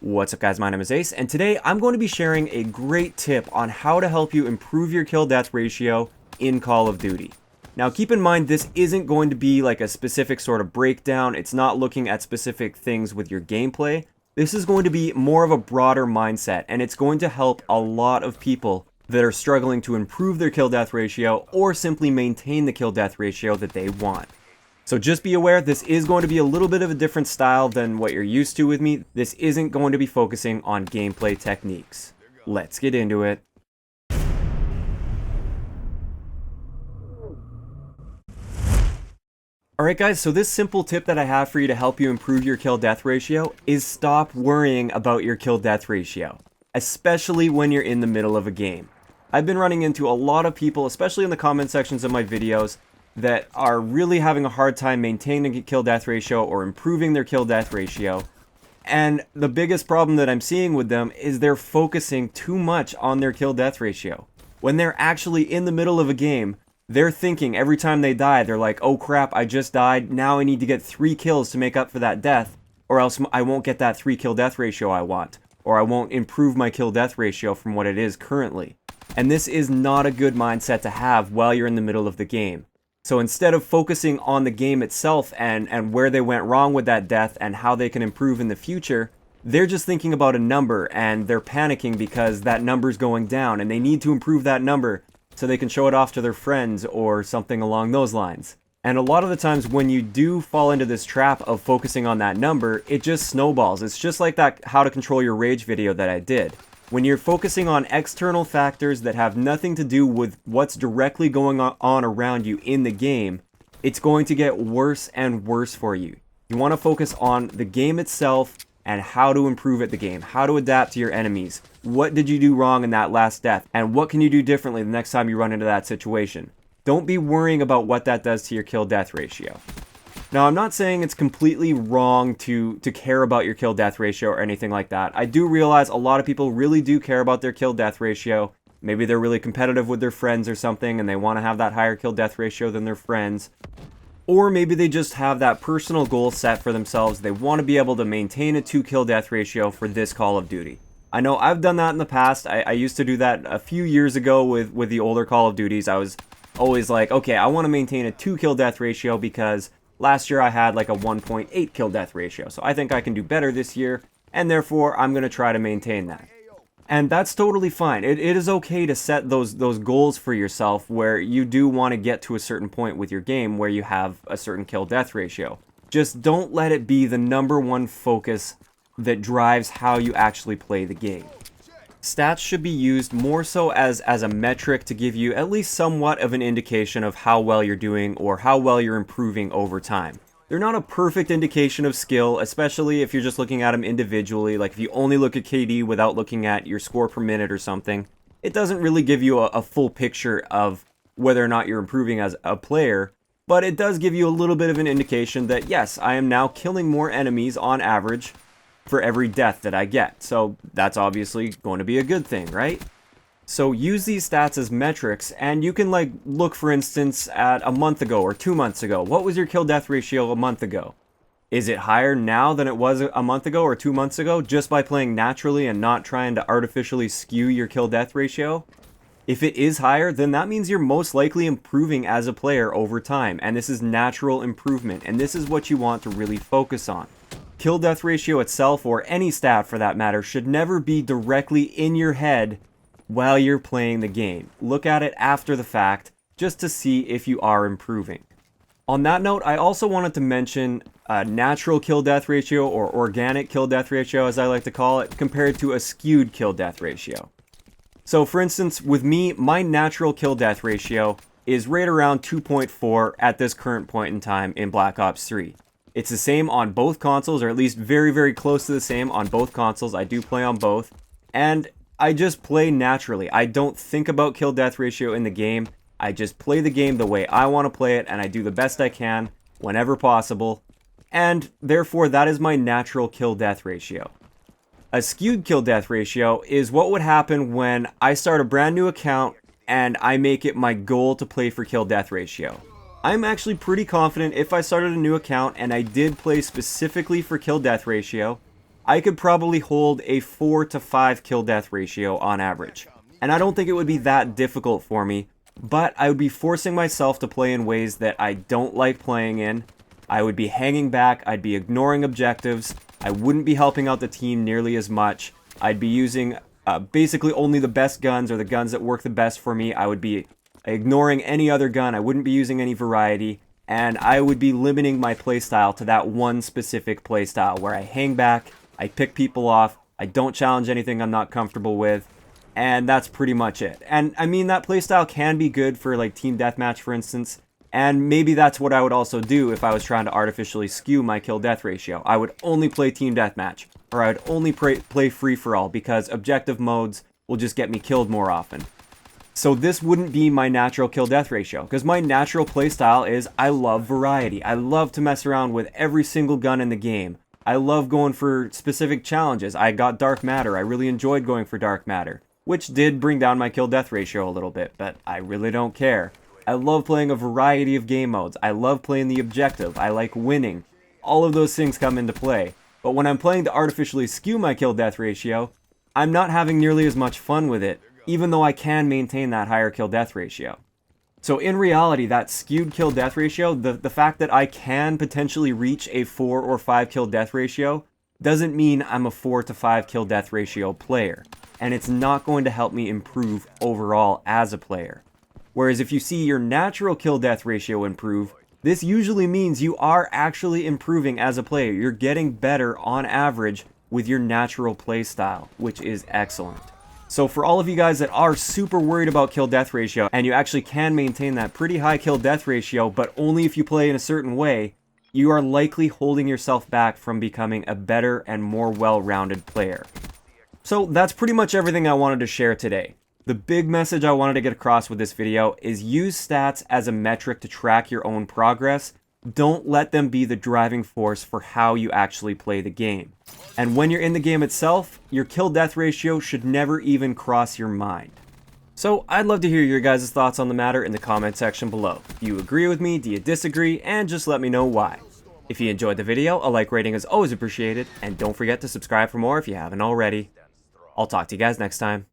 What's up guys, my name is Ace, and today I'm going to be sharing a great tip on how to help you improve your kill-death ratio in Call of Duty. Now keep in mind, this isn't going to be like a specific sort of breakdown. It's not looking at specific things with your gameplay. This is going to be more of a broader mindset, and it's going to help a lot of people that are struggling to improve their kill-death ratio or simply maintain the kill-death ratio that they want. So just be aware, this is going to be a little bit of a different style than what you're used to with me. This isn't going to be focusing on gameplay techniques. Let's get into it. Alright guys, so this simple tip that I have for you to help you improve your kill-death ratio is stop worrying about your kill-death ratio, especially when you're in the middle of a game. I've been running into a lot of people, especially in the comment sections of my videos, that are really having a hard time maintaining a kill-death ratio or improving their kill-death ratio. And the biggest problem that I'm seeing with them is they're focusing too much on their kill-death ratio. When they're actually in the middle of a game, they're thinking every time they die, they're like, oh crap, I just died, now I need to get 3 kills to make up for that death, or else I won't get that 3 kill-death ratio I want, or I won't improve my kill-death ratio from what it is currently. And this is not a good mindset to have while you're in the middle of the game. So instead of focusing on the game itself and where they went wrong with that death and how they can improve in the future, they're just thinking about a number and they're panicking because that number's going down and they need to improve that number so they can show it off to their friends or something along those lines. And a lot of the times when you do fall into this trap of focusing on that number, it just snowballs. It's just like that how to control your rage video that I did. When you're focusing on external factors that have nothing to do with what's directly going on around you in the game, it's going to get worse and worse for you. You want to focus on the game itself and how to improve at the game, how to adapt to your enemies. What did you do wrong in that last death? And what can you do differently the next time you run into that situation? Don't be worrying about what that does to your kill-death ratio. Now, I'm not saying it's completely wrong to care about your kill-death ratio or anything like that. I do realize a lot of people really do care about their kill-death ratio. Maybe they're really competitive with their friends or something and they want to have that higher kill-death ratio than their friends. Or maybe they just have that personal goal set for themselves. They want to be able to maintain a 2 kill-death ratio for this Call of Duty. I know I've done that in the past. I used to do that a few years ago with the older Call of Duties. I was always like, okay, I want to maintain a 2 kill-death ratio because last year I had like a 1.8 kill-death ratio, so I think I can do better this year, and therefore I'm going to try to maintain that. And that's totally fine. It is okay to set those goals for yourself where you do want to get to a certain point with your game where you have a certain kill-death ratio. Just don't let it be the #1 focus that drives how you actually play the game. Stats should be used more so as a metric to give you at least somewhat of an indication of how well you're doing or how well you're improving over time. They're not a perfect indication of skill, especially if you're just looking at them individually. Like if you only look at KD without looking at your score per minute or something, it doesn't really give you a full picture of whether or not you're improving as a player, but it does give you a little bit of an indication that yes, I am now killing more enemies on average for every death that I get. So that's obviously going to be a good thing, right? So use these stats as metrics, and you can like look for instance at a month ago or 2 months ago. What was your kill-death ratio a month ago? Is it higher now than it was a month ago or 2 months ago just by playing naturally and not trying to artificially skew your kill-death ratio? If it is higher, then that means you're most likely improving as a player over time, and this is natural improvement, and this is what you want to really focus on. Kill-death ratio itself, or any stat for that matter, should never be directly in your head while you're playing the game. Look at it after the fact, just to see if you are improving. On that note, I also wanted to mention a natural kill-death ratio, or organic kill-death ratio as I like to call it, compared to a skewed kill-death ratio. So for instance, with me, my natural kill-death ratio is right around 2.4 at this current point in time in Black Ops 3. It's the same on both consoles, or at least very, very close to the same on both consoles. I do play on both, and I just play naturally. I don't think about kill-death ratio in the game. I just play the game the way I want to play it, and I do the best I can whenever possible, and therefore that is my natural kill-death ratio. A skewed kill-death ratio is what would happen when I start a brand new account and I make it my goal to play for kill-death ratio. I'm actually pretty confident if I started a new account and I did play specifically for kill-death ratio, I could probably hold a 4 to 5 kill death ratio on average. And I don't think it would be that difficult for me, but I would be forcing myself to play in ways that I don't like playing in. I would be hanging back, I'd be ignoring objectives, I wouldn't be helping out the team nearly as much, I'd be using basically only the best guns or the guns that work the best for me. I would be ignoring any other gun, I wouldn't be using any variety, and I would be limiting my playstyle to that one specific playstyle where I hang back, I pick people off, I don't challenge anything I'm not comfortable with, and that's pretty much it. And I mean, that playstyle can be good for like team deathmatch, for instance, and maybe that's what I would also do if I was trying to artificially skew my kill death ratio. I would only play team deathmatch, or I would only play free-for-all, because objective modes will just get me killed more often. So this wouldn't be my natural kill death ratio, because my natural playstyle is I love variety. I love to mess around with every single gun in the game. I love going for specific challenges. I got Dark Matter. I really enjoyed going for Dark Matter, which did bring down my kill death ratio a little bit, but I really don't care. I love playing a variety of game modes. I love playing the objective. I like winning. All of those things come into play. But when I'm playing to artificially skew my kill death ratio, I'm not having nearly as much fun with it, even though I can maintain that higher kill death ratio. So in reality, that skewed kill death ratio, the fact that I can potentially reach a 4 or 5 kill death ratio, doesn't mean I'm a 4 to 5 kill death ratio player. And it's not going to help me improve overall as a player. Whereas if you see your natural kill death ratio improve, this usually means you are actually improving as a player. You're getting better on average with your natural playstyle, which is excellent. So for all of you guys that are super worried about kill death ratio, and you actually can maintain that pretty high kill death ratio, but only if you play in a certain way, you are likely holding yourself back from becoming a better and more well-rounded player. So that's pretty much everything I wanted to share today. The big message I wanted to get across with this video is use stats as a metric to track your own progress. Don't let them be the driving force for how you actually play the game. And when you're in the game itself, your kill death ratio should never even cross your mind. So I'd love to hear your guys' thoughts on the matter in the comment section below. Do you agree with me? Do you disagree? And just let me know why. If you enjoyed the video, a like rating is always appreciated, and don't forget to subscribe for more if you haven't already. I'll talk to you guys next time.